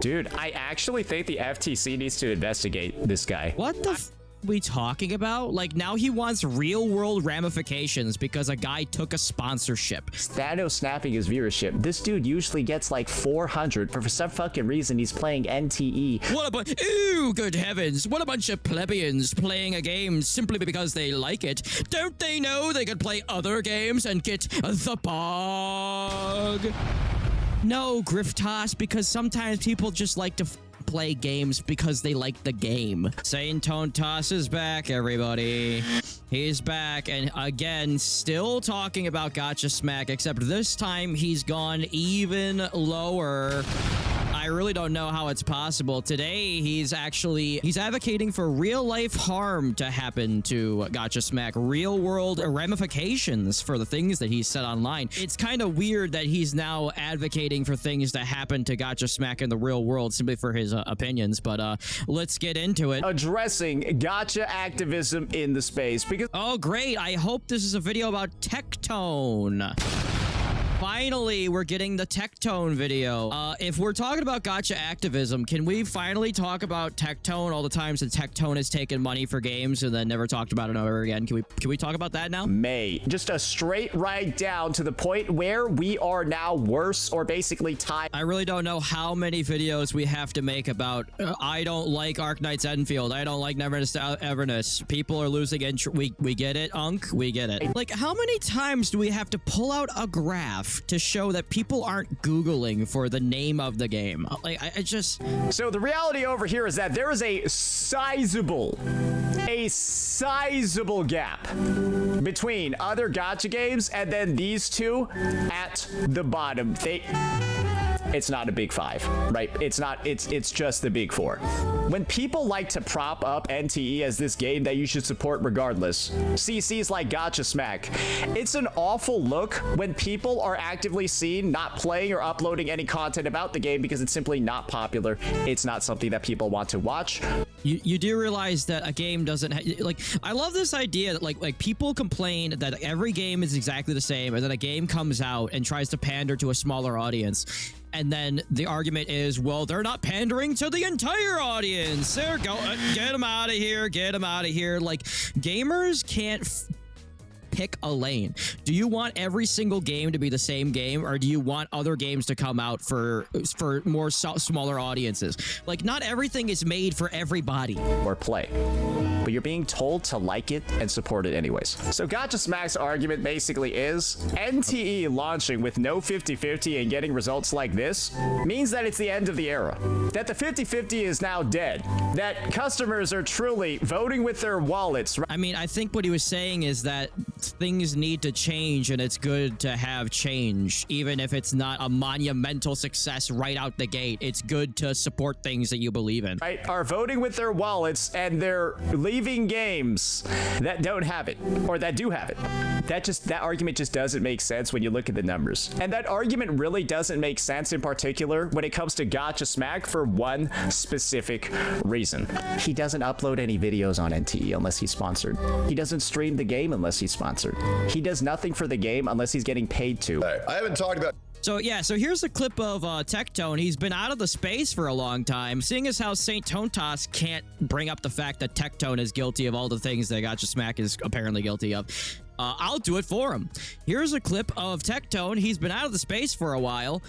Dude, I actually think the FTC needs to investigate this guy. What the f we talking about? Like, now he wants real-world ramifications because a guy took a sponsorship. Thanos snapping his viewership. This dude usually gets like 400, but for some fucking reason, he's playing NTE. What a bunch... Ooh, good heavens. What a bunch of plebeians playing a game simply because they like it. Don't they know they could play other games and get the bug? No, grifter, because sometimes people just like to play games because they like the game. Saintontas is back, everybody. He's back, and again, still talking about gacha smack, except this time he's gone even lower. I really don't know how it's possible. Today, he's advocating for real-life harm to happen to gacha smack, real-world ramifications for the things that he said online. It's kind of weird that he's now advocating for things to happen to gacha smack in the real world simply for his opinions, but let's get into it. Addressing gacha activism in the space, because... Oh, great. I hope this is a video about Tectone. Finally, we're getting the Tectone video. If we're talking about gacha activism, can we finally talk about Tectone, all the times that Tectone has taken money for games and then never talked about it ever again? Can we talk about that now? Just a straight ride down to the point where we are now worse or basically tied. I really don't know how many videos we have to make about I don't like Arknights Endfield. I don't like Neverness Everness. People are losing interest. We get it, Unk. We get it. Like, how many times do we have to pull out a graph to show that people aren't Googling for the name of the game? Like, I just... So the reality over here is that there is a sizable gap between other gacha games and then these two at the bottom. It's not a big five, right? It's just the big four. When people like to prop up NTE as this game that you should support regardless, CCs like Gacha Smack, it's an awful look when people are actively seen not playing or uploading any content about the game because it's simply not popular. It's not something that people want to watch. You do realize that a game doesn't like, I love this idea that like people complain that every game is exactly the same and then a game comes out and tries to pander to a smaller audience. And then the argument is, well, they're not pandering to the entire audience. They're going, get them out of here, get them out of here. Like, gamers can't pick a lane. Do you want every single game to be the same game, or do you want other games to come out for more smaller audiences? Like, not everything is made for everybody. Or play. But you're being told to like it and support it anyways. So Gacha Smack's argument basically is NTE launching with no 50-50 and getting results like this means that it's the end of the era. That the 50-50 is now dead. That customers are truly voting with their wallets. I mean, I think what he was saying is that things need to change and it's good to have change. Even if it's not a monumental success right out the gate, it's good to support things that you believe in. Right? Are voting with their wallets and they're leaving games that don't have it or that do have it. That argument just doesn't make sense when you look at the numbers. And that argument really doesn't make sense in particular when it comes to Gacha Smack for one specific reason. He doesn't upload any videos on NTE unless he's sponsored. He doesn't stream the game unless he's sponsored. He does nothing for the game unless he's getting paid to. I haven't talked about... So yeah, so here's a clip of Tectone. He's been out of the space for a long time. Seeing as how Saintontas can't bring up the fact that Tectone is guilty of all the things that Gacha Smack is apparently guilty of, I'll do it for him. Here's a clip of Tectone. He's been out of the space for a while.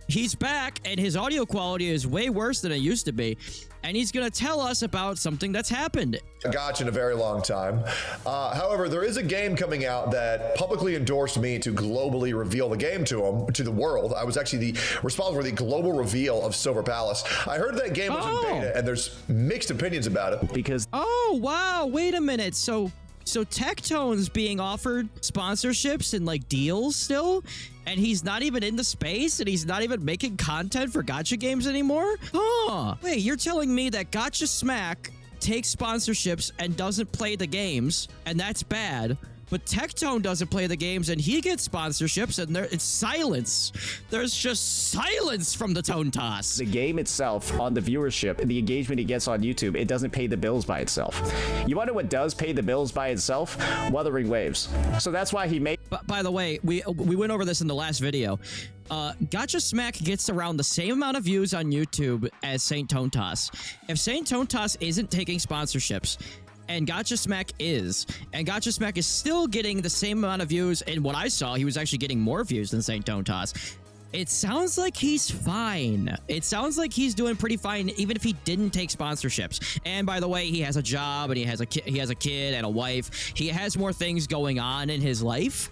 He's back, and his audio quality is way worse than it used to be. And he's going to tell us about something that's happened. Gacha in a very long time. However, there is a game coming out that publicly endorsed me to globally reveal the game to the world. I was actually responsible for the global reveal of Silver Palace. I heard that game was in beta, and there's mixed opinions about it. Because... Oh, wow. Wait a minute. So Tectone's being offered sponsorships and like deals still, and he's not even in the space, and he's not even making content for gacha games anymore? Huh. Wait, you're telling me that Gacha Smack takes sponsorships and doesn't play the games, and that's bad, But Tectone doesn't play the games, and he gets sponsorships, and it's silence. There's just silence from the Saintontas. The game itself, on the viewership, the engagement he gets on YouTube, it doesn't pay the bills by itself. You wonder what does pay the bills by itself? Wuthering Waves. So that's why he made... But by the way, we went over this in the last video. Gacha Smack gets around the same amount of views on YouTube as Saintontas. If Saintontas isn't taking sponsorships, and Gacha Smack is, and Gacha Smack is still getting the same amount of views, and what I saw, he was actually getting more views than Saintontas. It sounds like he's fine. It sounds like he's doing pretty fine, even if he didn't take sponsorships. And by the way, he has a job, and he has a kid and a wife. He has more things going on in his life.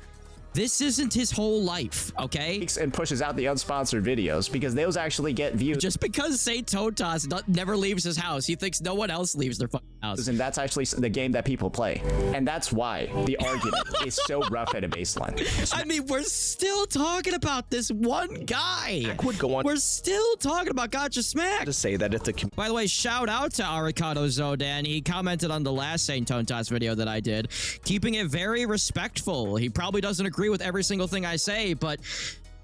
This isn't his whole life, okay? And pushes out the unsponsored videos because those actually get views. Just because Saintontas never leaves his house, he thinks no one else leaves their fucking house. And that's actually the game that people play. And that's why the argument is so rough at a baseline. I mean, we're still talking about this one guy. Would go on We're still talking about Gacha Smack. to say that if the By the way, shout out to Arikado Zodan. He commented on the last Saintontas video that I did, keeping it very respectful. He probably doesn't agree with every single thing I say, but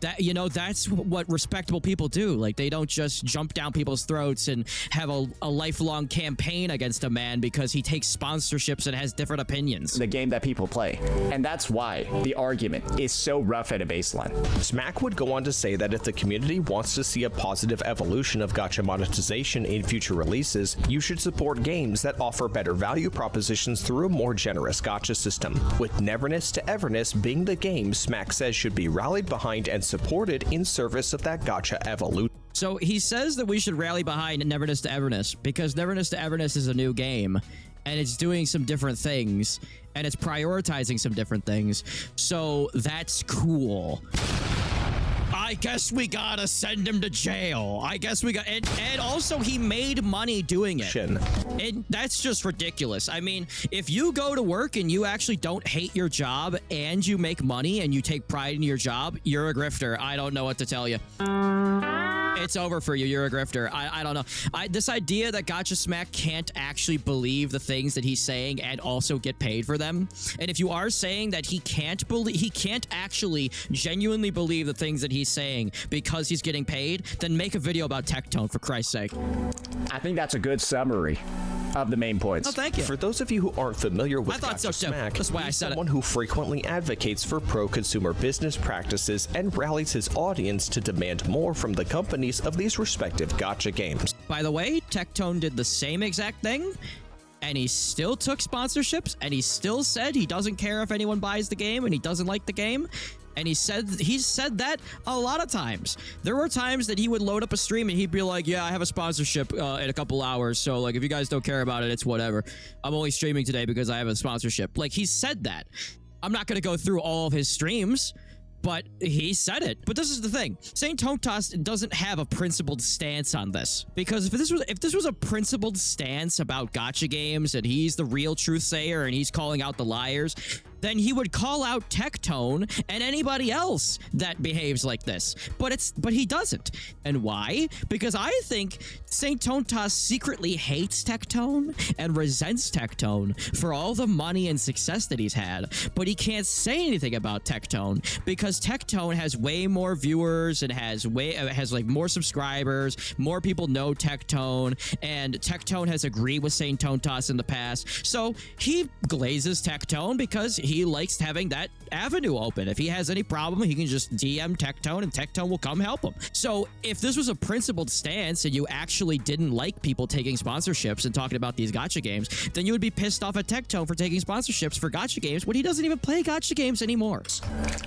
that, you know, that's what respectable people do. Like, they don't just jump down people's throats and have a lifelong campaign against a man because he takes sponsorships and has different opinions. The game that people play. And that's why the argument is so rough at a baseline. Smack would go on to say that if the community wants to see a positive evolution of gacha monetization in future releases, you should support games that offer better value propositions through a more generous gacha system, with Neverness to Everness being the game Smack says should be rallied behind and supported in service of that gacha evolution. So he says that we should rally behind Neverness to Everness because Neverness to Everness is a new game and it's doing some different things and it's prioritizing some different things. So that's cool. I guess we gotta send him to jail. I guess we got, and also he made money doing it. And that's just ridiculous. I mean, if you go to work and you actually don't hate your job and you make money and you take pride in your job, you're a grifter. I don't know what to tell you. It's over for you. You're a grifter. I don't know. This idea that Gacha Smack can't actually believe the things that he's saying and also get paid for them. And if you are saying that he can't actually genuinely believe the things that he's saying because he's getting paid, then make a video about Tectone, for Christ's sake. I think that's a good summary of the main points. Oh, thank you. For those of you who aren't familiar with Gacha Smack, that's why I he's said someone who frequently advocates for pro-consumer business practices and rallies his audience to demand more from the companies of these respective gacha games. By the way, Tectone did the same exact thing, and he still took sponsorships, and he still said he doesn't care if anyone buys the game and he doesn't like the game. And he's said that a lot of times. There were times that he would load up a stream and he'd be like, yeah, I have a sponsorship in a couple hours. So like, if you guys don't care about it, it's whatever. I'm only streaming today because I have a sponsorship. Like, he said that. I'm not going to go through all of his streams, but he said it. But this is the thing. Saintontas doesn't have a principled stance on this. Because if this was a principled stance about gacha games and he's the real truth sayer and he's calling out the liars, then he would call out Tectone and anybody else that behaves like this. But he doesn't. And why? Because I think Saintontas secretly hates Tectone and resents Tectone for all the money and success that he's had. But he can't say anything about Tectone because Tectone has way more viewers and has like more subscribers. More people know Tectone, and Tectone has agreed with Saintontas in the past. So he glazes Tectone because he likes having that avenue open. If he has any problem, he can just DM Tectone and Tectone will come help him. So if this was a principled stance and you actually didn't like people taking sponsorships and talking about these gacha games, then you would be pissed off at Tectone for taking sponsorships for gacha games when he doesn't even play gacha games anymore.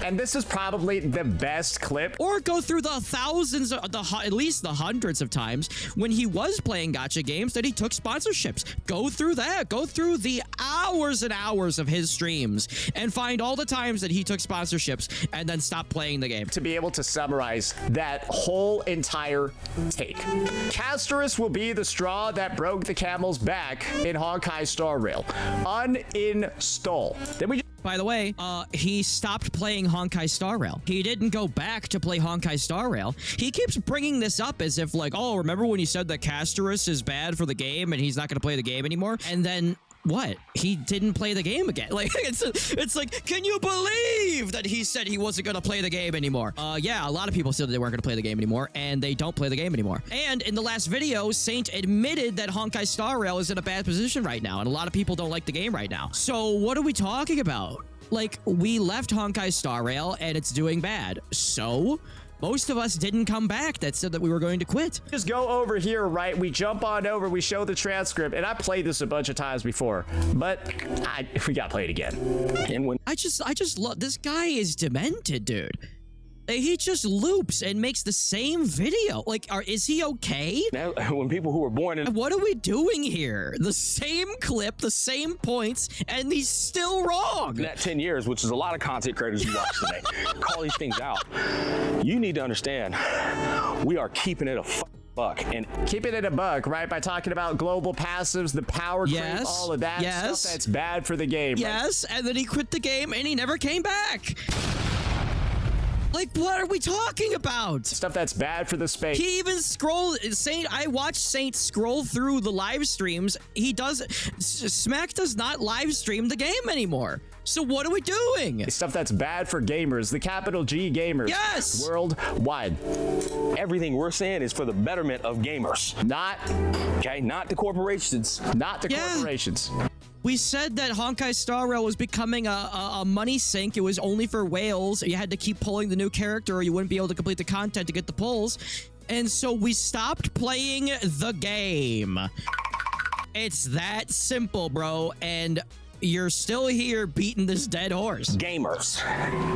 And this is probably the best clip. Or go through the thousands, at least the hundreds of times when he was playing gacha games that he took sponsorships. Go through that. Go through the hours and hours of his streams and find all the times that he took sponsorships and then stopped playing the game. To be able to summarize that whole entire take. Castorus will be the straw that broke the camel's back in Honkai Star Rail. Uninstall. Then we By the way, he stopped playing Honkai Star Rail. He didn't go back to play Honkai Star Rail. He keeps bringing this up as if like, oh, remember when you said that Castorus is bad for the game and he's not going to play the game anymore? And then what? He didn't play the game again. Like, it's like, can you believe that he said he wasn't going to play the game anymore? Yeah, a lot of people said they weren't going to play the game anymore, and they don't play the game anymore. And in the last video, Saint admitted that Honkai Star Rail is in a bad position right now, and a lot of people don't like the game right now. So what are we talking about? Like, we left Honkai Star Rail, and it's doing bad. So most of us didn't come back that said that we were going to quit. Just go over here, right? We jump on over, we show the transcript, and I played this a bunch of times before, but we gotta play it again. And when I just love this guy is demented, dude. He just loops and makes the same video. Like, is he okay? Now, when people who were born in What are we doing here? The same clip, the same points, and he's still wrong. that 10 years, which is a lot of content creators you watch today, call these things out. You need to understand, we are keeping it a buck, and keeping it a buck, right? By talking about global passives, the power creep, all of that stuff that's bad for the game. Yes, right? And then he quit the game and he never came back. Like, what are we talking about? Stuff that's bad for the space. He even scrolled. I watched Saint scroll through the live streams. Smack does not live stream the game anymore. So what are we doing? Stuff that's bad for gamers, the capital G gamers. Yes! Worldwide. everything we're saying is for the betterment of gamers. Not the corporations. Not the corporations. We said that Honkai Star Rail was becoming a money sink. It was only for whales. You had to keep pulling the new character or you wouldn't be able to complete the content to get the pulls. And so we stopped playing the game. It's that simple, bro. And you're still here beating this dead horse. Gamers,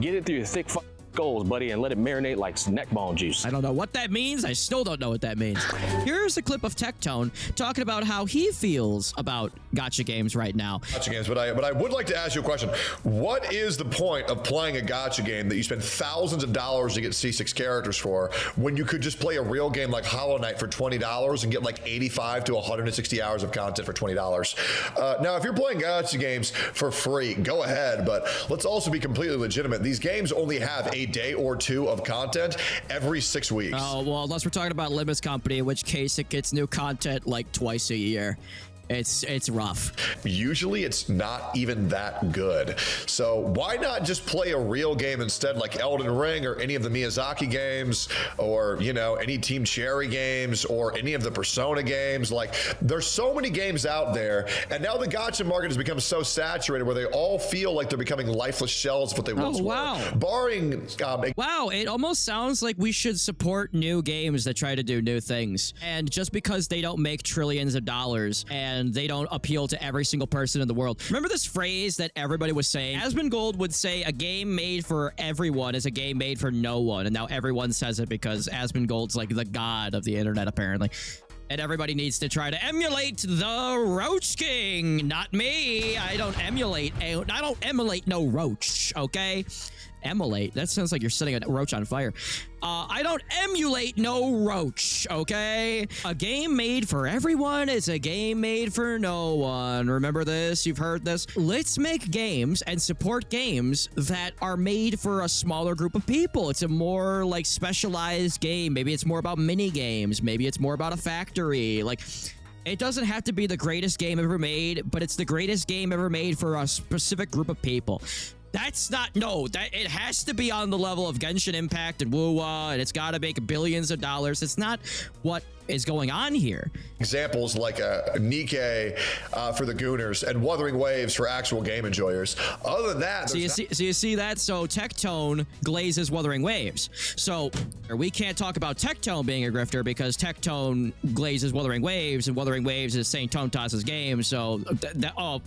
get it through your thick skulls, buddy, and let it marinate like neck bone juice. I don't know what that means. I still don't know what that means. Here's a clip of Tectone talking about how he feels about gacha games right now. Gacha games, but I would like to ask you a question. What is the point of playing a gacha game that you spend thousands of dollars to get C6 characters for when you could just play a real game like Hollow Knight for $20 and get like 85 to 160 hours of content for $20? Now, if you're playing gacha games for free, go ahead, but let's also be completely legitimate. These games only have a day or two of content every 6 weeks. Oh, well, unless we're talking about Limits Company, in which case it gets new content like twice a year. It's rough. Usually it's not even that good. So why not just play a real game instead, like Elden Ring or any of the Miyazaki games, or, you know, any Team Cherry games or any of the Persona games? Like, there's so many games out there, and now the gacha market has become so saturated where they all feel like they're becoming lifeless shells of what they once were. Barring wow, it almost sounds like we should support new games that try to do new things. And just because they don't make trillions of dollars and they don't appeal to every single person in the world. Remember this phrase that everybody was saying? Asmongold would say a game made for everyone is a game made for no one. And now everyone says it because Asmongold's like the god of the internet, apparently. And everybody needs to try to emulate the Roach King. Not me. I don't emulate no Roach, okay? Emulate? That sounds like you're setting a roach on fire. I don't emulate no roach, okay? A game made for everyone is a game made for no one. Remember this? You've heard this? Let's make games and support games that are made for a smaller group of people. It's a more like specialized game. Maybe it's more about mini games. Maybe it's more about a factory. Like, it doesn't have to be the greatest game ever made, but it's the greatest game ever made for a specific group of people. That's not, no, that it has to be on the level of Genshin Impact and Wuwa, and it's got to make billions of dollars. It's not what is going on here. Examples like Nikkei for the Gooners and Wuthering Waves for actual game enjoyers. Other than that, so you see that? So Tectone glazes Wuthering Waves. So we can't talk about Tectone being a grifter because Tectone glazes Wuthering Waves, and Wuthering Waves is Saintontas' game. So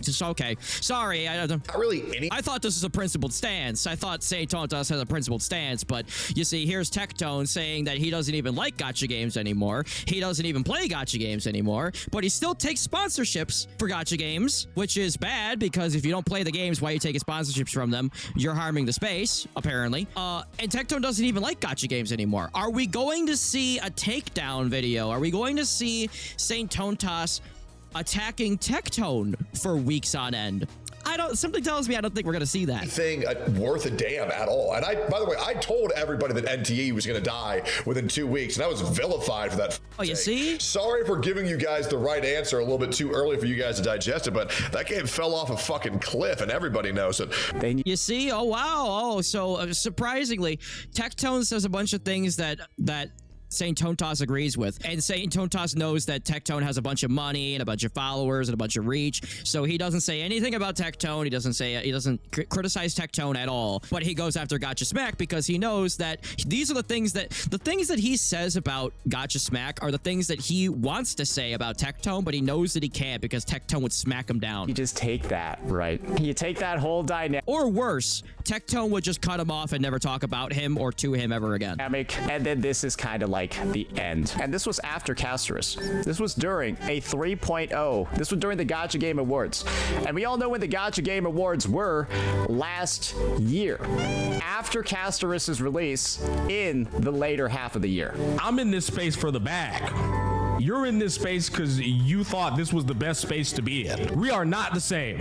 just okay. Sorry, not really any. I thought this was a principled stance. I thought Saintontas has a principled stance, but you see, here's Tectone saying that he doesn't even like gacha games anymore. He doesn't even play gacha games anymore, but he still takes sponsorships for gacha games, which is bad because if you don't play the games, why are you taking sponsorships from them? You're harming the space, apparently. And Tectone doesn't even like gacha games anymore. Are we going to see a takedown video? Are we going to see Saintontas attacking Tectone for weeks on end? Something tells me I don't think we're gonna see that. Thing worth a damn at all. And by the way, I told everybody that NTE was going to die within 2 weeks, and I was vilified for that. Oh, you see? Sorry for giving you guys the right answer a little bit too early for you guys to digest it, but that game fell off a fucking cliff, and everybody knows it. You see? Oh wow! Oh, so surprisingly, Tectone says a bunch of things that Saintontas agrees with, and Saintontas knows that Tectone has a bunch of money and a bunch of followers and a bunch of reach, so he doesn't say anything about Tectone. He doesn't criticize Tectone at all, but he goes after Gacha Smack because he knows that these are the things that he says about Gacha Smack are the things that he wants to say about Tectone, but he knows that he can't because Tectone would smack him down. You just take that, right? You take that whole dynamic, or worse, Tectone would just cut him off and never talk about him or to him ever again. And then this is kind of like the end. And this was after Castorus. This was during a 3.0. This was during the Gacha Game Awards. And we all know when the Gacha Game Awards were last year, after Castorus's release in the later half of the year. I'm in this space for the bag. You're in this space because you thought this was the best space to be in. We are not the same.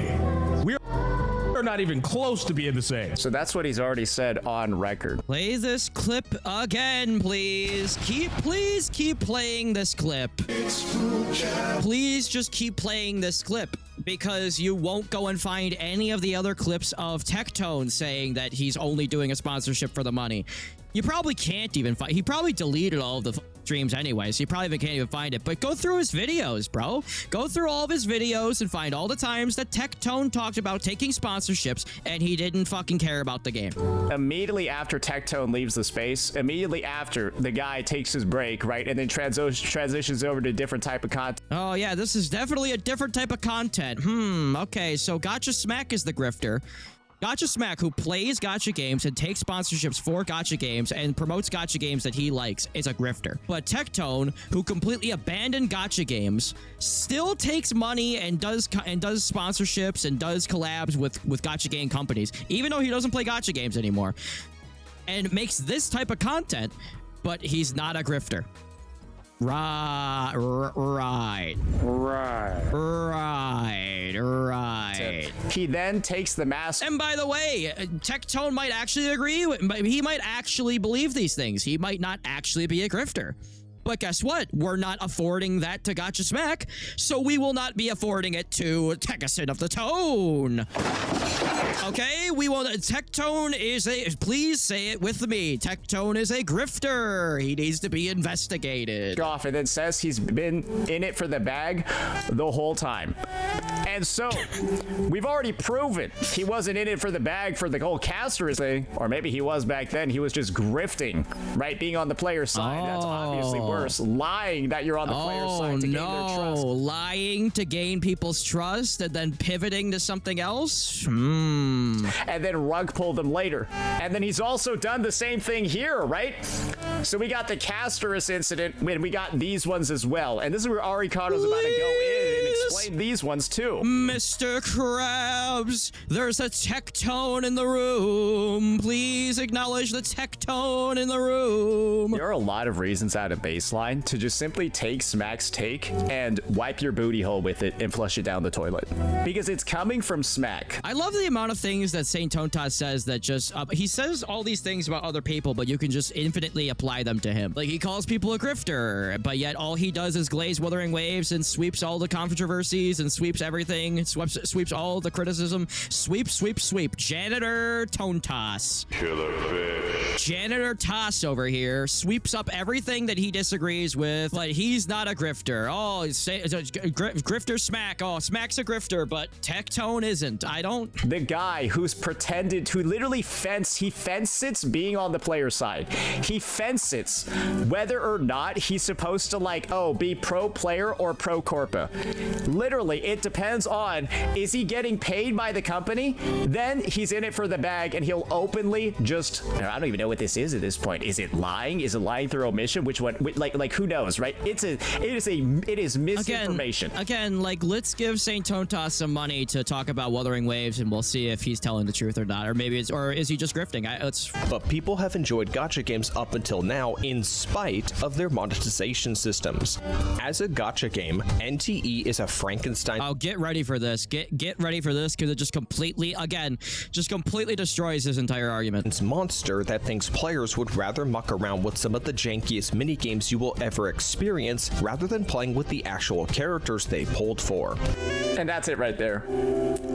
We're not even close to being the same. So that's what he's already said on record. Play this clip again, please. Please keep playing this clip. Please just keep playing this clip, because you won't go and find any of the other clips of Tectone saying that he's only doing a sponsorship for the money. You probably can't even find. He probably deleted all of the streams anyway, so you probably can't even find it. But go through his videos, bro. Go through all of his videos and find all the times that Tectone talked about taking sponsorships and he didn't fucking care about the game. Immediately after Tectone leaves the space, immediately after the guy takes his break, right, and then transitions over to a different type of content. Oh yeah, this is definitely a different type of content. Okay, so Gacha Smack is the grifter. Gacha Smack, who plays gacha games and takes sponsorships for gacha games and promotes gacha games that he likes, is a grifter. But Tectone, who completely abandoned gacha games, still takes money and does sponsorships and does collabs with gacha game companies, even though he doesn't play gacha games anymore, and makes this type of content, but he's not a grifter. Right. He then takes the mask. And by the way, Tectone might actually agree with, he might actually believe these things. He might not actually be a grifter. But guess what? We're not affording that to Gacha Smack, so we will not be affording it to Tegasin of the Tone. Okay, we will. Tectone is a. Please say it with me. Tectone is a grifter. He needs to be investigated. Off and then says he's been in it for the bag the whole time. And so we've already proven he wasn't in it for the bag for the whole Castorus thing, or maybe he was back then. He was just grifting, right? Being on the player side. That's obviously worse. Lying that you're on the player's side to gain their trust. Lying to gain people's trust and then pivoting to something else. And then rug pull them later. And then he's also done the same thing here, right? So we got the Castorus incident, and we got these ones as well. And this is where Arikado's about to go in and explain these ones too. Mr. Krabs, there's a Tectone in the room. Please acknowledge the Tectone in the room. There are a lot of reasons out of baseline to just simply take Smack's take and wipe your booty hole with it and flush it down the toilet. Because it's coming from Smack. I love the amount of things that Saintontas says that just, he says all these things about other people, but you can just infinitely apply them to him. Like, he calls people a grifter, but yet all he does is glaze Wuthering Waves and sweeps all the controversies and sweeps everything, sweeps all the criticism. Sweep. Janitor Tontas. Killer fish. Janitor Toss over here sweeps up everything that he disagrees with, but he's not a grifter. Oh, grifter Smack. Oh, Smack's a grifter, but Tectone isn't. The guy who's pretended to literally he fence sits being on the player side. He fence sits whether or not he's supposed to be pro player or pro corpa. Literally, it depends on, is he getting paid by the company? Then he's in it for the bag and he'll openly just, I don't even know what this is at this point. Is it lying? Is it lying through omission? Which one? Like who knows, right? It is misinformation. Again, let's give Saintontas some money to talk about Wuthering Waves and we'll see if he's telling the truth or not. Or maybe or is he just grifting? But people have enjoyed gacha games up until now in spite of their monetization systems. As a gacha game, NTE is a Frankenstein. Oh, get ready ready for this. Get ready for this, because it just completely destroys his entire argument. It's monster that thinks players would rather muck around with some of the jankiest minigames you will ever experience rather than playing with the actual characters they pulled for. And that's it right there.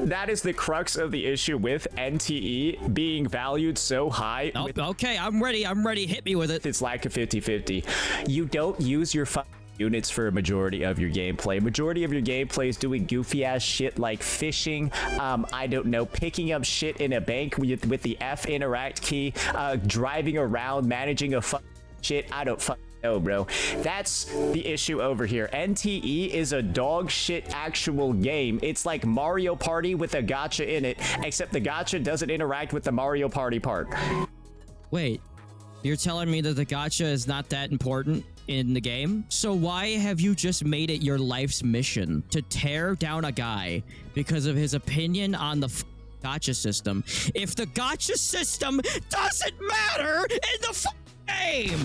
That is the crux of the issue with NTE being valued so high. Okay, I'm ready. Hit me with it. It's like a 50-50. You don't use your units for a majority of your gameplay. Majority of your gameplay is doing goofy ass shit like fishing, I don't know, picking up shit in a bank with the F interact key, driving around, managing a shit. I don't know, bro. That's the issue over here. NTE is a dog shit actual game. It's like Mario Party with a gacha in it, except the gacha doesn't interact with the Mario Party part. Wait, you're telling me that the gacha is not that important in the game? So why have you just made it your life's mission to tear down a guy because of his opinion on the gacha system, if the gacha system doesn't matter in the game?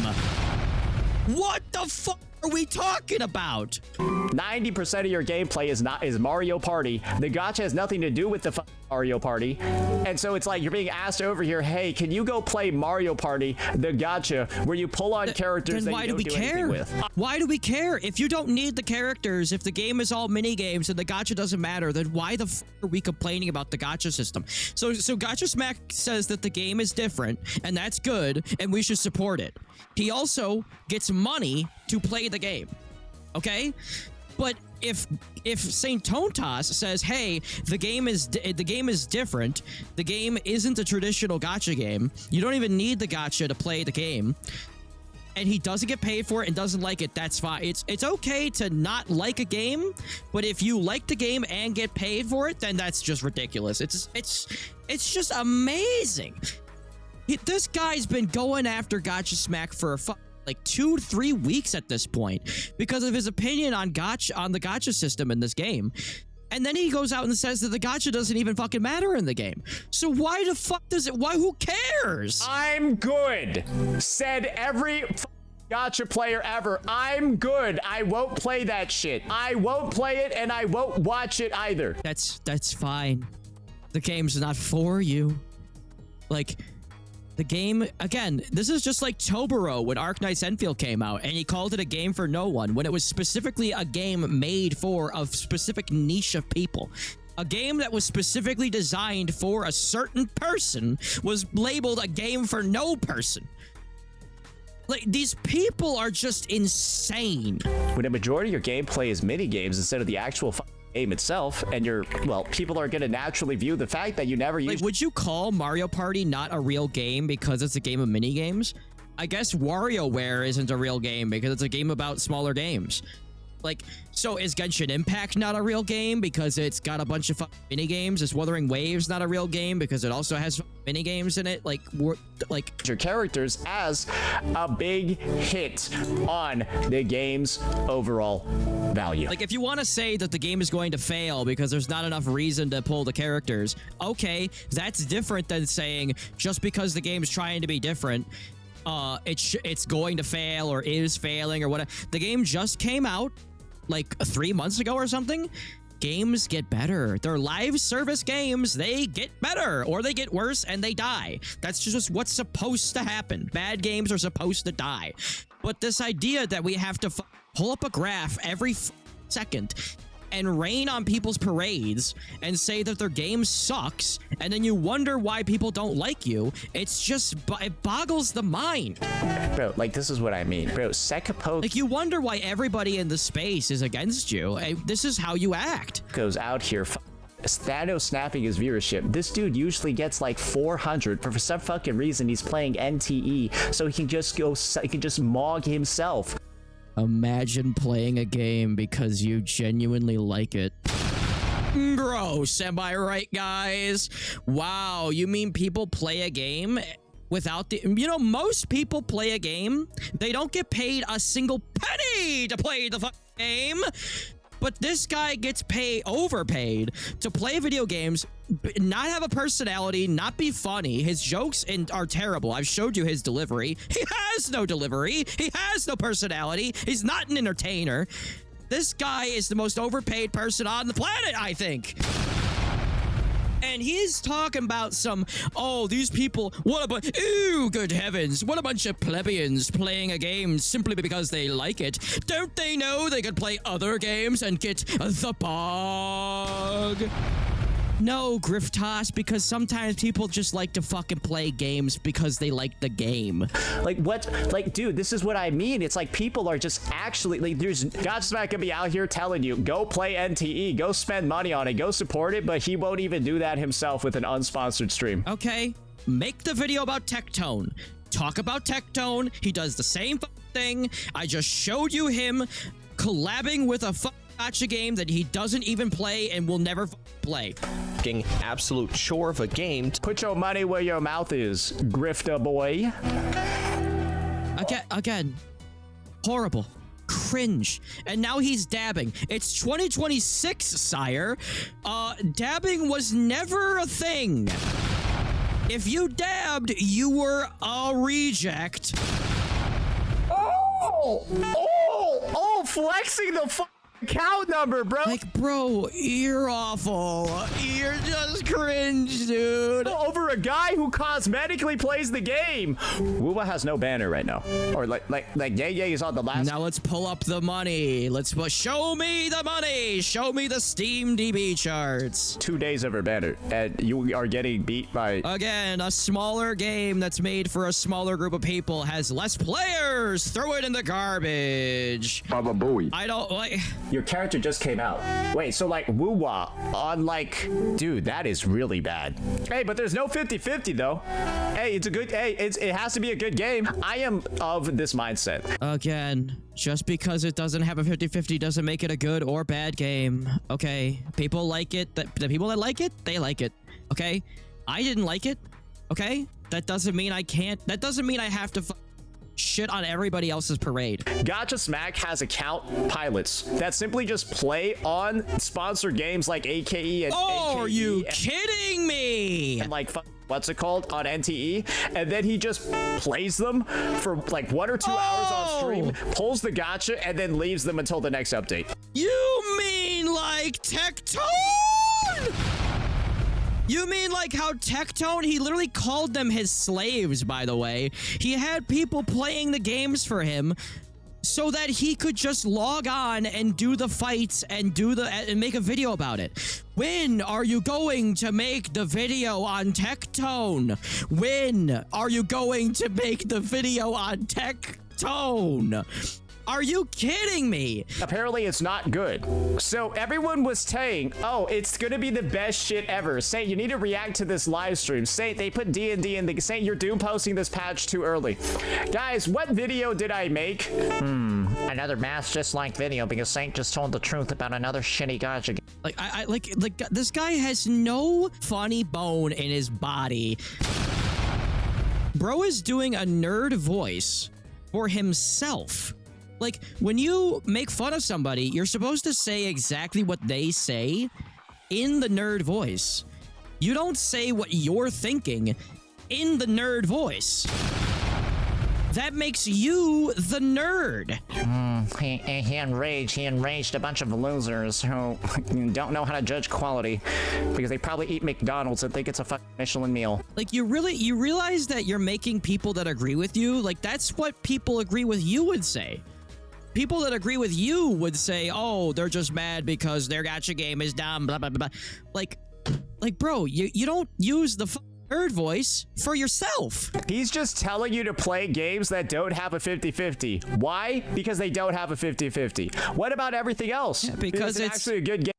What the fuck are we talking about? 90% of your gameplay is Mario Party. The gacha has nothing to do with the Mario Party. And so it's like you're being asked over here, hey, can you go play Mario Party, the gacha, where you pull on characters that you don't do anything with? Why do we care? If you don't need the characters, if the game is all mini games and the gacha doesn't matter, then why the fuck are we complaining about the gacha system? So Gacha Smack says that the game is different, and that's good, and we should support it. He also gets money to play the game. Okay? But if Saintontas says, hey, the game is different, the game isn't a traditional gacha game, you don't even need the gacha to play the game, and he doesn't get paid for it and doesn't like it, that's fine. It's okay to not like a game, but if you like the game and get paid for it, then that's just ridiculous. It's just amazing. This guy's been going after Gacha Smack for like 2-3 weeks at this point because of his opinion on the gacha system in this game. And then he goes out and says that the gacha doesn't even fucking matter in the game. So why the fuck does it? Who cares? I'm good. Said every gacha player ever. I'm good. I won't play that shit. I won't play it, and I won't watch it either. That's fine. The game's not for you. Like, the game, again, this is just like Toboro when Arknights Endfield came out, and he called it a game for no one, when it was specifically a game made for a specific niche of people. A game that was specifically designed for a certain person was labeled a game for no person. Like, these people are just insane. When a majority of your gameplay is mini games instead of the actual game itself, and people are going to naturally view the fact that you never use. Like, would you call Mario Party not a real game because it's a game of mini games? I guess WarioWare isn't a real game because it's a game about smaller games. Like, so is Genshin Impact not a real game because it's got a bunch of mini games? Is Wuthering Waves not a real game because it also has mini games in it? Like your characters as a big hit on the game's overall value. Like, if you want to say that the game is going to fail because there's not enough reason to pull the characters, okay, that's different than saying just because the game's trying to be different, it's going to fail or is failing or whatever. The game just came out like 3 months ago or something. Games get better. They're live service games. They get better or they get worse and they die. That's just what's supposed to happen. Bad games are supposed to die. But this idea that we have to pull up a graph every second and rain on people's parades and say that their game sucks, and then you wonder why people don't like you, it's just, it boggles the mind. Bro, like, this is what I mean. Bro, Sekapoko... Like, you wonder why everybody in the space is against you. This is how you act. Goes out here... Thanos snapping his viewership. This dude usually gets like 400, but for some fucking reason he's playing NTE, so he can just mog himself. Imagine playing a game because you genuinely like it. Gross, am I right, guys? Wow, you mean people play a game without the... You know, most people play a game, they don't get paid a single penny to play the fucking game. But this guy gets overpaid to play video games, not have a personality, not be funny. His jokes are terrible. I've showed you his delivery. He has no delivery. He has no personality. He's not an entertainer. This guy is the most overpaid person on the planet, I think. And he's talking about some, oh, these people, what a bunch, ooh, good heavens, what a bunch of plebeians playing a game simply because they like it. Don't they know they could play other games and get the bug? No, Griftos, because sometimes people just like to fucking play games because they like the game. Like, what? Like, dude, this is what I mean. It's like people are just actually, like, there's Gacha's not gonna be out here telling you, go play NTE, go spend money on it, go support it, but he won't even do that himself with an unsponsored stream. Okay, make the video about Tectone. Talk about Tectone. He does the same thing. I just showed you him collabing with a gacha game that he doesn't even play and will never play. Absolute chore of a game. Put your money where your mouth is, grifter boy. Again, horrible. Cringe. And now he's dabbing. It's 2026, sire. Dabbing was never a thing. If you dabbed, you were a reject. Oh, flexing the count number, bro. Like, bro, you're awful. You're just cringe, dude. Over a guy who cosmetically plays the game. Wuwa has no banner right now. Or like Yay is on the last. Now let's pull up the money. Let's show me the money. Show me the Steam DB charts. 2 days of her banner, and you are getting beat by. Again, a smaller game that's made for a smaller group of people has less players. Throw it in the garbage. Baba Booey. I don't like. Your character just came out. Wait, so like Wuwa on like, dude, that is really bad. Hey, but there's no 50-50 though. Hey, it's a good. Hey, it has to be a good game. I am of this mindset. Again, just because it doesn't have a 50-50 doesn't make it a good or bad game. Okay, people like it. The people that like it, they like it. Okay, I didn't like it. Okay, that doesn't mean I can't. That doesn't mean I have to shit on everybody else's parade. Gacha Smack has account pilots that simply just play on sponsored games like AKE and AKE are you kidding me? And like what's it called on NTE, and then he just plays them for like 1 or 2 hours on stream, pulls the gacha, and then leaves them until the next update. You mean like Tectone? You mean like how Tectone, he literally called them his slaves, by the way. He had people playing the games for him so that he could just log on and do the fights and make a video about it. When are you going to make the video on Tectone? When are you going to make the video on Tectone? Are you kidding me? Apparently it's not good. So everyone was saying, oh, it's gonna be the best shit ever. Saint, you need to react to this live stream. Saint, they put D&D in the... Saint, you're doom posting this patch too early. Guys, what video did I make? Another mass dislike video because Saint just told the truth about another shitty gacha game. Like, I like this guy has no funny bone in his body. Bro is doing a nerd voice for himself. Like, when you make fun of somebody, you're supposed to say exactly what they say in the nerd voice. You don't say what you're thinking in the nerd voice. That makes you the nerd. He enraged a bunch of losers who don't know how to judge quality because they probably eat McDonald's and think it's a fucking Michelin meal. Like, you realize that you're making people that agree with you, like, that's what people agree with you would say. People that agree with you would say, oh, they're just mad because their gacha game is dumb, blah, blah, blah, blah. Like, bro, you don't use the nerd voice for yourself. He's just telling you to play games that don't have a 50-50. Why? Because they don't have a 50-50. What about everything else? Because it's actually a good game.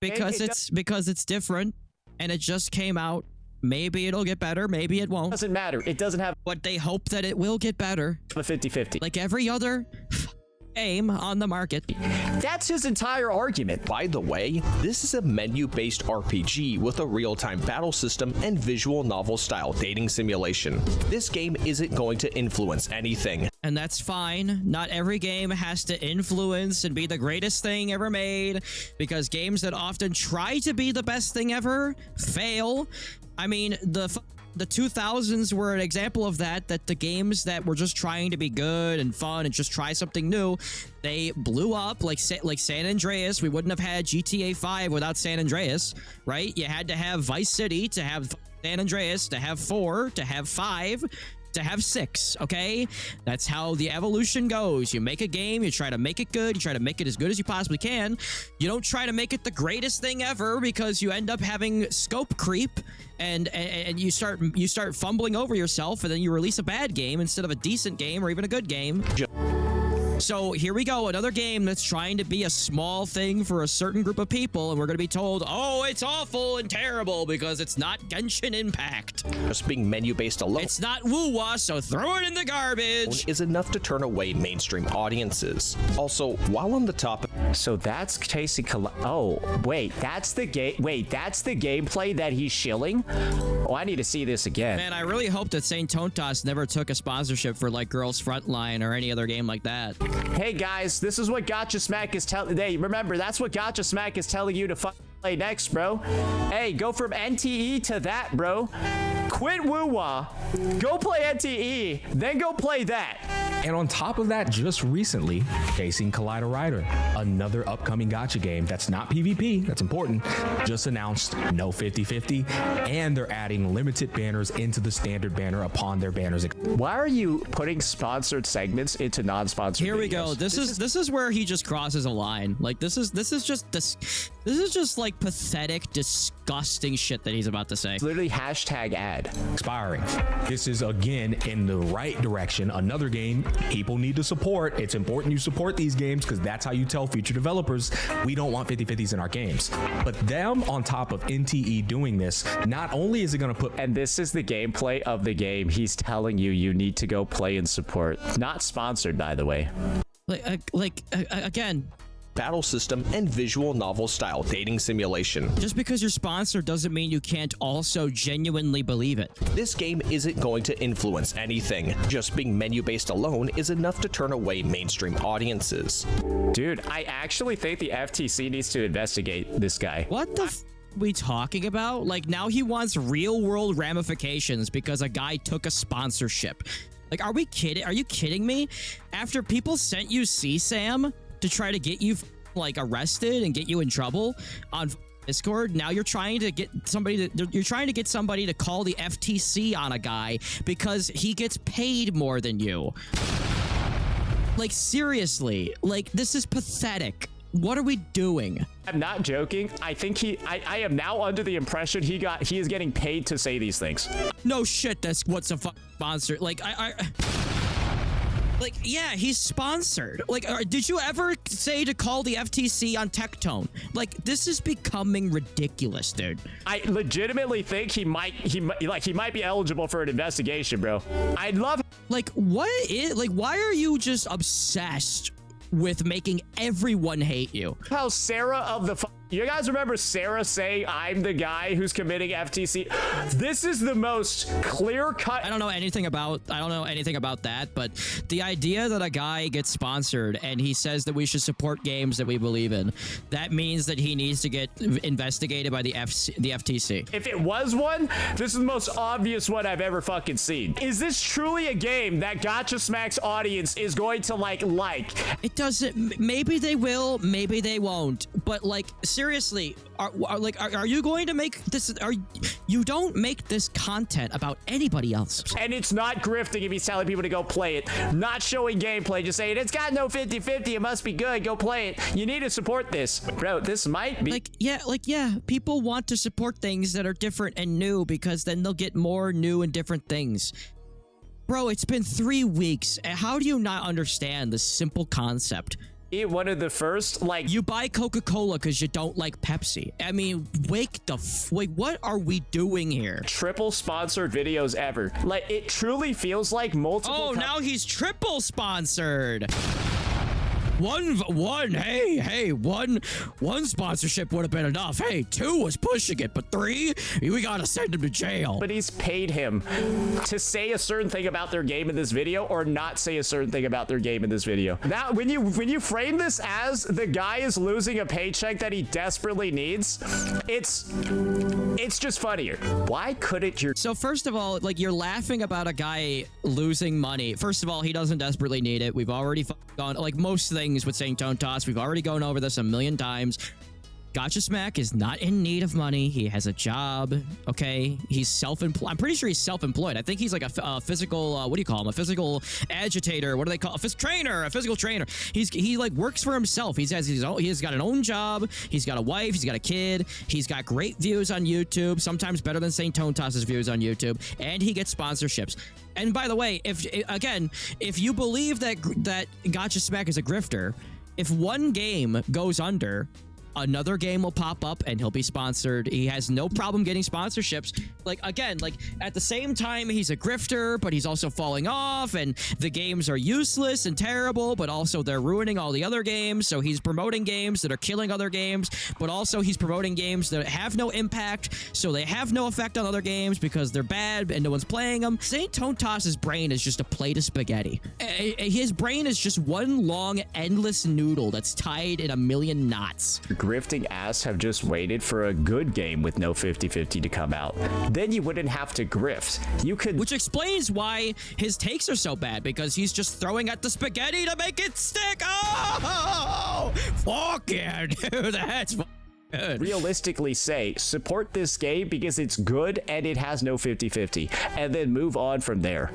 Because it's different and it just came out. Maybe it'll get better, maybe it won't. Doesn't matter. It doesn't have But they hope that it will get better. a 50-50. Like every other game on the market. That's his entire argument. By the way, this is a menu-based RPG with a real-time battle system and visual novel-style dating simulation. This game isn't going to influence anything. And that's fine. Not every game has to influence and be the greatest thing ever made, because games that often try to be the best thing ever fail. I mean, the The 2000s were an example of that the games that were just trying to be good and fun and just try something new, they blew up like San Andreas. We wouldn't have had GTA 5 without San Andreas, right? You had to have Vice City to have San Andreas, to have 4, to have 5, to have 6, okay? That's how the evolution goes. You make a game, you try to make it good, you try to make it as good as you possibly can. You don't try to make it the greatest thing ever because you end up having scope creep and you start fumbling over yourself, and then you release a bad game instead of a decent game or even a good game. So here we go, another game that's trying to be a small thing for a certain group of people, and we're going to be told, oh, it's awful and terrible because it's not Genshin Impact. Just being menu-based alone It's not woo-wah, so throw it in the garbage. is enough to turn away mainstream audiences. Also, while on the topic, So that's Casey. Oh, wait, that's the game. Wait, that's the gameplay that he's shilling. Oh, I need to see this again. Man, I really hope that Saintontas never took a sponsorship for like Girls Frontline or any other game like that. Hey guys, this is what Gacha Smack is telling. Hey, remember, that's what Gacha Smack is telling you to play next, bro. Hey, go from NTE to that, bro. Quit woo-wah. Go play NTE, then go play that. And on top of that, just recently, facing Collider Rider, another upcoming gacha game that's not PvP, that's important, just announced no 50-50, and they're adding limited banners into the standard banner upon their banners. Why are you putting sponsored segments into non-sponsored Here we videos? go. This is where he just crosses a line. Like this is just like pathetic, disgusting shit that he's about to say. Literally hashtag ad. Expiring. This is again in the right direction. Another game people need to support. It's important you support these games because that's how you tell future developers we don't want 50-50s in our games. But them on top of NTE doing this, not only is it going to put, And this is the gameplay of the game he's telling you need to go play and support. Not sponsored, by the way. Again, battle system and visual novel style dating simulation. just because you're sponsored doesn't mean you can't also genuinely believe it. This game isn't going to influence anything. Just being menu-based alone is enough to turn away mainstream audiences. Dude, I actually think the FTC needs to investigate this guy. What the f we talking about? Like now he wants real world ramifications because a guy took a sponsorship. Like, are we kidding? Are you kidding me? After people sent you CSAM to try to get you like arrested and get you in trouble on Discord, now you're trying to get somebody to call the FTC on a guy because he gets paid more than you. Like seriously, like this is pathetic. What are we doing? I'm not joking. I think I am now under the impression he is getting paid to say these things. No shit, that's what's a sponsor. Like like, yeah, he's sponsored. Like, did you ever say to call the FTC on Tectone? Like, this is becoming ridiculous, dude. I legitimately think he might be eligible for an investigation, bro. I'd love. Like, why are you just obsessed with making everyone hate you? How Sarah of the you guys remember Sarah saying I'm the guy who's committing FTC? This is the most clear cut. I don't know anything about that, but the idea that a guy gets sponsored and he says that we should support games that we believe in, that means that he needs to get investigated by the FTC. If it was one, this is the most obvious one I've ever fucking seen. Is this truly a game that Gacha Smack's audience is going to like? It doesn't. Maybe they will, maybe they won't. But like, seriously, are you going to make this? You don't make this content about anybody else. And it's not grifting if he's telling people to go play it. Not showing gameplay, just saying it's got no 50-50. It must be good. Go play it. You need to support this, bro. This might be yeah. People want to support things that are different and new because then they'll get more new and different things. Bro, it's been 3 weeks. How do you not understand the simple concept? one of the first, like, you buy Coca-Cola because you don't like Pepsi. I mean, wait, what are we doing here? triple sponsored videos ever. Like, it truly feels like multiple. Oh, now he's triple sponsored. one sponsorship would have been enough. Hey, 2 was pushing it, but 3, we gotta send him to jail. But he's paid him to say a certain thing about their game in this video or not say a certain thing about their game in this video. Now, when you frame this as the guy is losing a paycheck that he desperately needs, it's just funnier. Why couldn't your... So first of all, like, you're laughing about a guy losing money. First of all, he doesn't desperately need it. We've already gone, like most things with Saintontas, we've already gone over this a million times. Gacha Smack is not in need of money. He has a job, okay? He's self-employed. I'm pretty sure he's self-employed. I think he's like a physical, what do you call him? A physical agitator. What do they call a physical trainer? He like works for himself. He has got an own job. He's got a wife. He's got a kid. He's got great views on YouTube, sometimes better than Saintontas' views on YouTube, and he gets sponsorships. And by the way, if you believe that Gacha Smack is a grifter, if one game goes under, another game will pop up and he'll be sponsored. He has no problem getting sponsorships. Like, again, like at the same time, he's a grifter, but he's also falling off, and the games are useless and terrible, but also they're ruining all the other games. So he's promoting games that are killing other games, but also he's promoting games that have no impact, so they have no effect on other games because they're bad and no one's playing them. Saintontas' brain is just a plate of spaghetti. His brain is just one long, endless noodle that's tied in a million knots. grifting ass have just waited for a good game with no 50-50 to come out. Then you wouldn't have to grift. You could... Which explains why his takes are so bad, because he's just throwing at the spaghetti to make it stick. Oh, fuck yeah, dude, that's good. Realistically say, support this game because it's good and it has no 50-50, and then move on from there.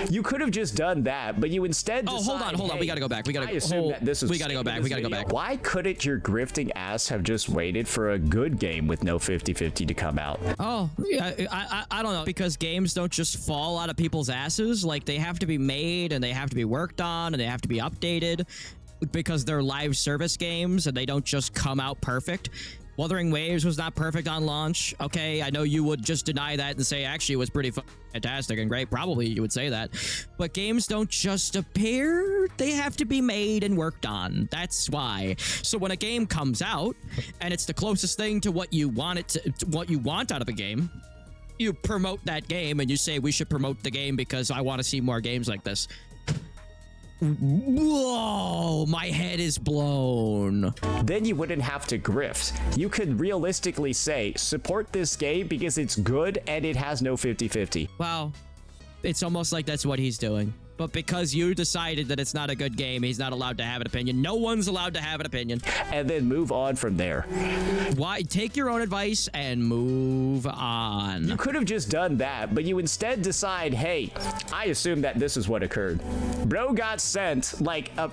You could have just done that, but you instead decide, hold on, we gotta go back. We gotta go back. Why couldn't your grifting ass have just waited for a good game with no 50-50 to come out? Oh, yeah, I don't know, because games don't just fall out of people's asses. Like, they have to be made, and they have to be worked on, and they have to be updated, because they're live service games and they don't just come out perfect. Wuthering Waves was not perfect on launch. Okay, I know you would just deny that and say actually it was pretty fantastic and great. Probably you would say that. But games don't just appear. They have to be made and worked on. That's why. So when a game comes out and it's the closest thing to what you want what you want out of a game, you promote that game and you say we should promote the game because I want to see more games like this. Whoa, my head is blown. Then you wouldn't have to grift. You could realistically say, support this game because it's good and it has no 50-50. Wow. It's almost like that's what he's doing. But because you decided that it's not a good game, he's not allowed to have an opinion. No one's allowed to have an opinion. And then move on from there. Why? Take your own advice and move on. You could have just done that, but you instead decide, hey, I assume that this is what occurred. Bro got sent like a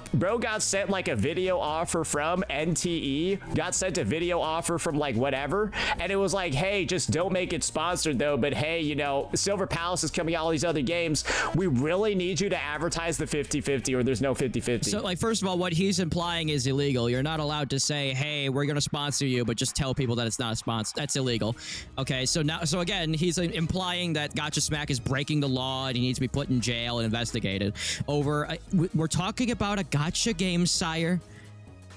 video offer from NTE, got sent a video offer from like whatever, and it was like, hey, just don't make it sponsored though, but hey, you know, Silver Palace is coming out, all these other games. We really need you to advertise the 50-50 or there's no 50-50. So, like, first of all, what he's implying is illegal. You're not allowed to say, hey, we're going to sponsor you, but just tell people that it's not a sponsor. That's illegal. Okay, so now, so again, he's implying that Gacha Smack is breaking the law and he needs to be put in jail and investigated over, we're talking about a gacha game, sire.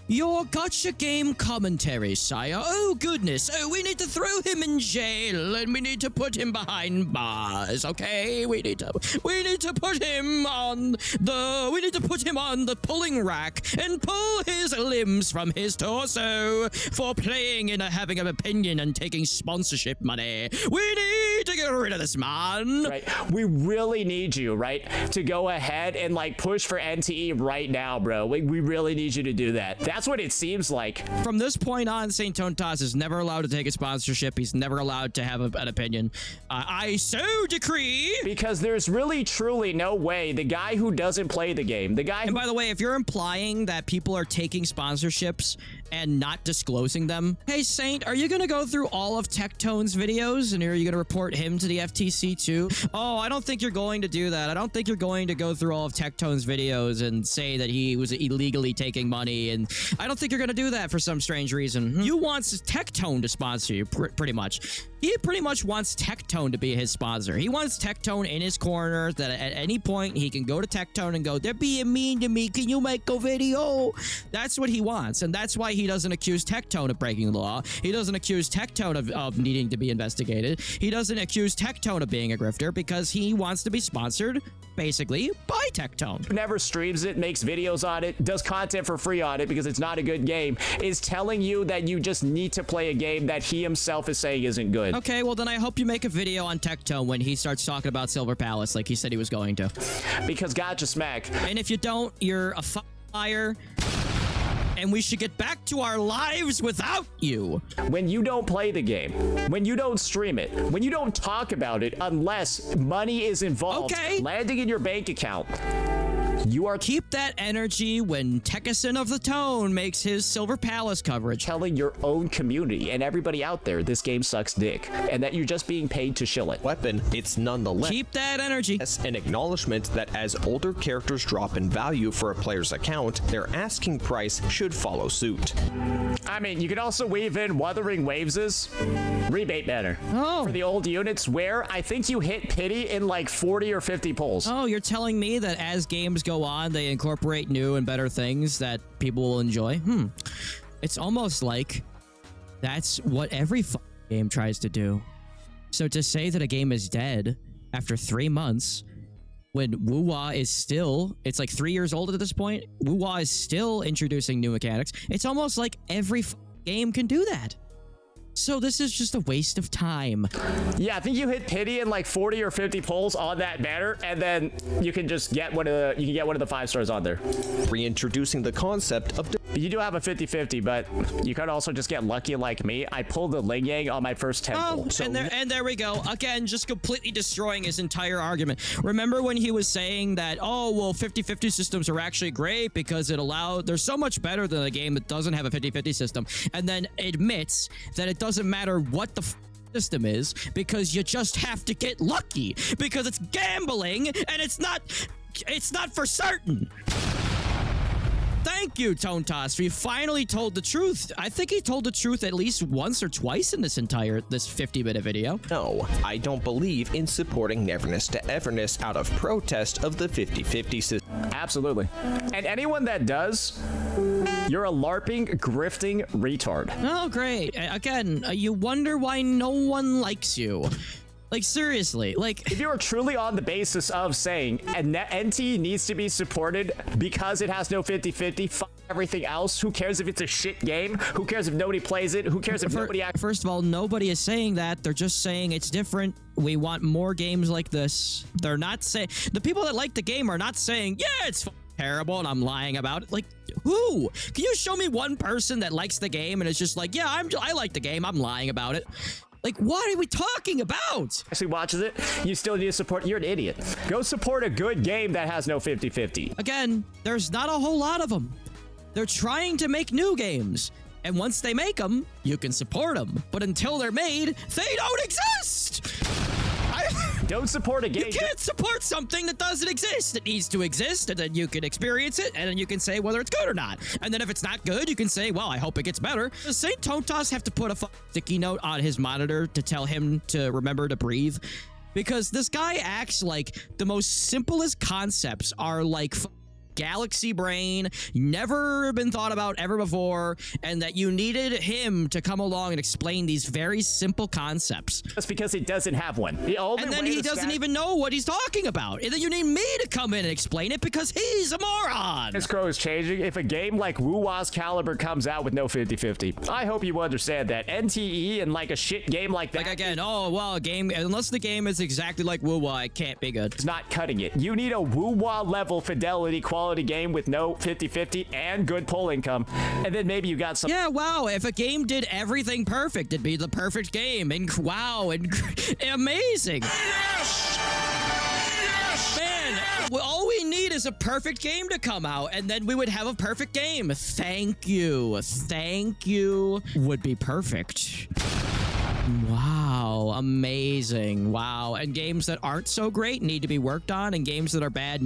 Your gacha game commentary, sire. Oh, goodness. Oh, we need to throw him in jail and we need to put him behind bars, okay? We need to put him on the pulling rack and pull his limbs from his torso for playing and having an opinion and taking sponsorship money. We need to get rid of this man. Right. We really need you, right, to go ahead and like push for NTE right now, bro. We really need you to do that. That's what it seems like. From this point on, Saintontas is never allowed to take a sponsorship. He's never allowed to have an opinion. I so decree. Because there's really truly no way the guy who doesn't play the game, the guy who... And by the way, if you're implying that people are taking sponsorships and not disclosing them, hey Saint, are you gonna go through all of Tectone's videos and are you gonna report him to the FTC too? Oh, I don't think you're going to do that. I don't think you're going to go through all of Tectone's videos and say that he was illegally taking money, and I don't think you're gonna do that for some strange reason. You want Tectone to sponsor you, pretty much. He pretty much wants Tectone to be his sponsor. He wants Tectone in his corner, that at any point he can go to Tectone and go, they're being mean to me. Can you make a video? That's what he wants. And that's why he doesn't accuse Tectone of breaking the law. He doesn't accuse Tectone of needing to be investigated. He doesn't accuse Tectone of being a grifter because he wants to be sponsored, basically, by Tectone. Never streams it, makes videos on it, does content for free on it because it's not a good game, is telling you that you just need to play a game that he himself is saying isn't good. Okay, well then I hope you make a video on Tectone when he starts talking about Silver Palace like he said he was going to. Because gacha smack. And if you don't, you're a liar. And we should get back to our lives without you. When you don't play the game, when you don't stream it, when you don't talk about it unless money is involved, landing in your bank account, you are keep that energy when Tekkason of the Tone makes his Silver Palace coverage. Telling your own community and everybody out there this game sucks dick and that you're just being paid to shill it. Weapon, it's nonetheless keep that energy. An acknowledgement that as older characters drop in value for a player's account, their asking price should follow suit. I mean, you could also weave in Wuthering Waves' rebate banner for the old units where I think you hit pity in like 40 or 50 polls. Oh, you're telling me that as games go on, they incorporate new and better things that people will enjoy? It's almost like that's what every game tries to do. So to say that a game is dead after 3 months, when Wuwa is still, it's like 3 years old at this point, Wuwa is still introducing new mechanics, it's almost like every game can do that. So this is just a waste of time. Yeah, I think you hit pity in like 40 or 50 polls on that banner, and then you can just get one of the 5 stars on there. Reintroducing the concept of you do have a 50-50, but you could also just get lucky like me. I pulled the Ling Yang on my first 10 poll. And there we go. Again, just completely destroying his entire argument. Remember when he was saying that, oh, well, 50-50 systems are actually great because they're so much better than a game that doesn't have a 50-50 system, and then admits that it doesn't matter what the system is because you just have to get lucky because it's gambling and it's not for certain. Thank you, Saintontas. We finally told the truth. I think he told the truth at least once or twice in this 50-minute video. No, I don't believe in supporting Neverness to Everness out of protest of the 50-50 system. Absolutely. And anyone that does, you're a LARPing, grifting retard. Oh, great. Again, you wonder why no one likes you. Like, seriously, like... If you are truly on the basis of saying NT needs to be supported because it has no 50-50, fuck everything else, who cares if it's a shit game? Who cares if nobody plays it? Who cares if nobody... First of all, nobody is saying that. They're just saying it's different. We want more games like this. They're not saying... The people that like the game are not saying, yeah, it's terrible and I'm lying about it. Like, who? Can you show me one person that likes the game and is just like, yeah, I like the game, I'm lying about it? Like, what are we talking about? Actually watches it, you still need to support. You're an idiot. Go support a good game that has no 50-50. Again, there's not a whole lot of them. They're trying to make new games. And once they make them, you can support them. But until they're made, they don't exist! Don't support a game. You can't support something that doesn't exist. It needs to exist, and then you can experience it, and then you can say whether it's good or not. And then if it's not good, you can say, well, I hope it gets better. Does Saintontas have to put a sticky note on his monitor to tell him to remember to breathe? Because this guy acts like the most simplest concepts are like galaxy brain, never been thought about ever before, and that you needed him to come along and explain these very simple concepts. That's because it doesn't have one. And then he doesn't even know what he's talking about. And then you need me to come in and explain it because he's a moron. This crow is changing. If a game like Wuwa's caliber comes out with no 50-50, I hope you understand that. NTE and like a shit game like that. Like again, oh, well, a game, unless the game is exactly like Wuwa, it can't be good. It's not cutting it. You need a Wuwa level fidelity quality game with no 50-50 and good pull income, and then maybe you got some. Yeah, wow, if a game did everything perfect, it'd be the perfect game. And wow, and amazing. Yes! Man, all we need is a perfect game to come out, and then we would have a perfect game. Thank you. Thank you would be perfect. Wow, amazing. Wow. And games that aren't so great need to be worked on, and games that are bad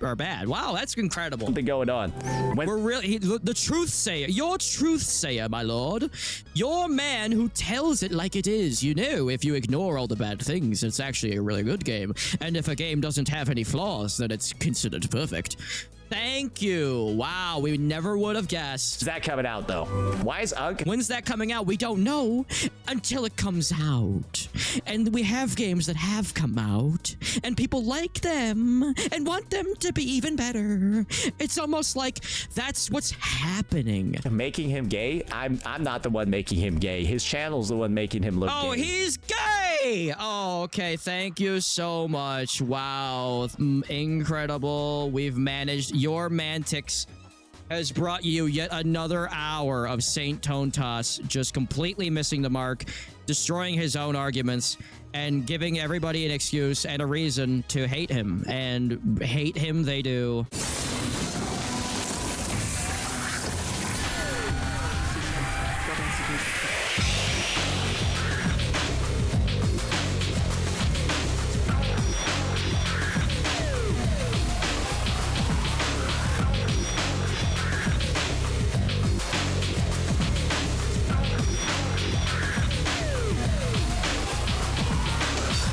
are bad. Wow, that's incredible. Something going on. We're really the truth sayer. Your truth sayer, my lord. Your man who tells it like it is. You know, if you ignore all the bad things, it's actually a really good game. And if a game doesn't have any flaws, then it's considered perfect. Thank you. Wow, we never would have guessed. Is that coming out though? Why is UG? When's that coming out? We don't know until it comes out. And we have games that have come out, and people like them and want them to be even better. It's almost like that's what's happening. Making him gay? I'm not the one making him gay. His channel's the one making him look Oh, gay. he's gay! Oh, okay. Thank you so much. Wow. Incredible. We've managed. Your Mantix has brought you yet another hour of Saintontas just completely missing the mark, destroying his own arguments, and giving everybody an excuse and a reason to hate him. And hate him they do.